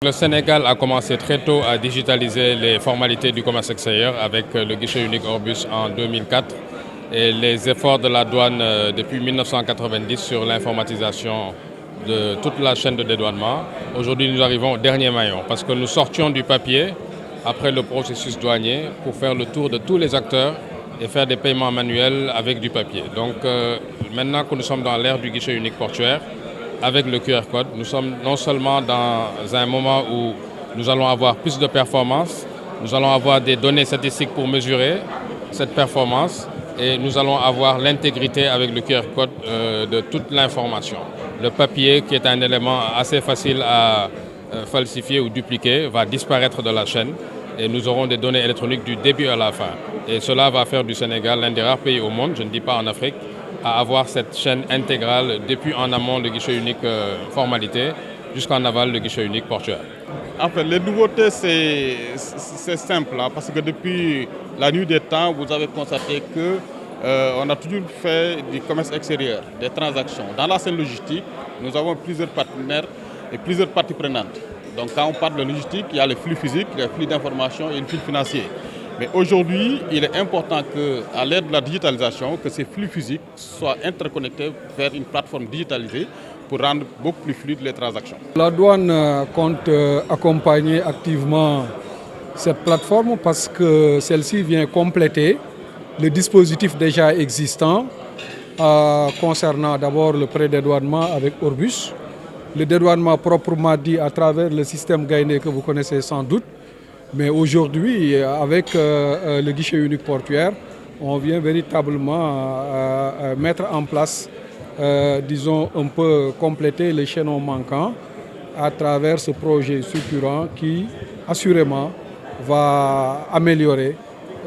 Le Sénégal a commencé très tôt à digitaliser les formalités du commerce extérieur avec le guichet unique Orbus en 2004 et les efforts de la douane depuis 1990 sur l'informatisation de toute la chaîne de dédouanement. Aujourd'hui, nous arrivons au dernier maillon parce que nous sortions du papier après le processus douanier pour faire le tour de tous les acteurs et faire des paiements manuels avec du papier. Donc maintenant que nous sommes dans l'ère du guichet unique portuaire, avec le QR code, nous sommes non seulement dans un moment où nous allons avoir plus de performance, nous allons avoir des données statistiques pour mesurer cette performance et nous allons avoir l'intégrité avec le QR code de toute l'information. Le papier, qui est un élément assez facile à falsifier ou dupliquer, va disparaître de la chaîne et nous aurons des données électroniques du début à la fin. Et cela va faire du Sénégal l'un des rares pays au monde, je ne dis pas en Afrique, à avoir cette chaîne intégrale depuis en amont le guichet unique formalité jusqu'en aval le guichet unique portuaire. En fait, les nouveautés, c'est simple, hein, parce que depuis la nuit des temps, vous avez constaté qu'on a toujours fait du commerce extérieur, des transactions. Dans la scène logistique, nous avons plusieurs partenaires et plusieurs parties prenantes. Donc quand on parle de logistique, il y a les flux physiques, les flux d'information et les flux financiers. Mais aujourd'hui, il est important qu'à l'ère de la digitalisation, que ces flux physiques soient interconnectés vers une plateforme digitalisée pour rendre beaucoup plus fluides les transactions. La douane compte accompagner activement cette plateforme parce que celle-ci vient compléter le dispositif déjà existant concernant d'abord le pré-dédouanement avec Orbus, le dédouanement proprement dit à travers le système Gaïné que vous connaissez sans doute. Mais aujourd'hui, avec le guichet unique portuaire, on vient véritablement mettre en place, disons, un peu compléter les chaînons manquants à travers ce projet structurant qui, assurément, va améliorer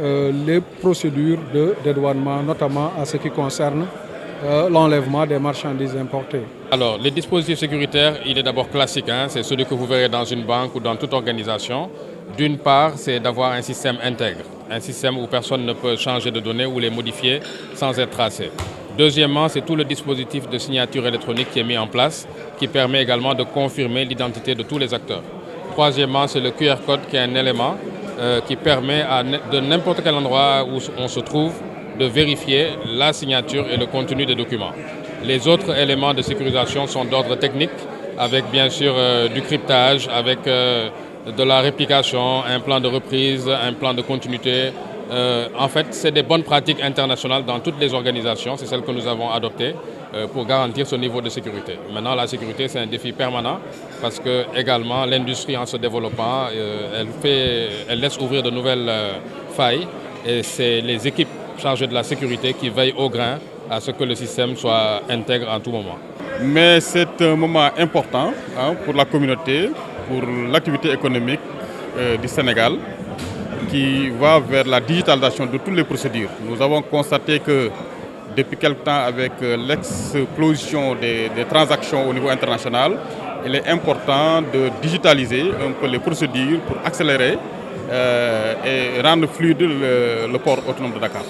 les procédures de dédouanement, notamment à ce qui concerne l'enlèvement des marchandises importées. Alors, les dispositifs sécuritaires, il est d'abord classique, hein, c'est celui que vous verrez dans une banque ou dans toute organisation. D'une part, c'est d'avoir un système intègre, un système où personne ne peut changer de données ou les modifier sans être tracé. Deuxièmement, c'est tout le dispositif de signature électronique qui est mis en place, qui permet également de confirmer l'identité de tous les acteurs. Troisièmement, c'est le QR code qui est un élément qui permet de n'importe quel endroit où on se trouve de vérifier la signature et le contenu des documents. Les autres éléments de sécurisation sont d'ordre technique, avec bien sûr du cryptage, avec de la réplication, un plan de reprise, un plan de continuité. En fait, c'est des bonnes pratiques internationales dans toutes les organisations. C'est celles que nous avons adoptées pour garantir ce niveau de sécurité. Maintenant, la sécurité, c'est un défi permanent parce que également l'industrie, en se développant, elle laisse ouvrir de nouvelles failles. Et c'est les équipes chargées de la sécurité qui veillent au grain à ce que le système soit intègre en tout moment. Mais c'est un moment important pour la communauté, pour l'activité économique du Sénégal qui va vers la digitalisation de toutes les procédures. Nous avons constaté que depuis quelque temps, avec l'explosion des transactions au niveau international, il est important de digitaliser un peu les procédures pour accélérer et rendre fluide le port autonome de Dakar.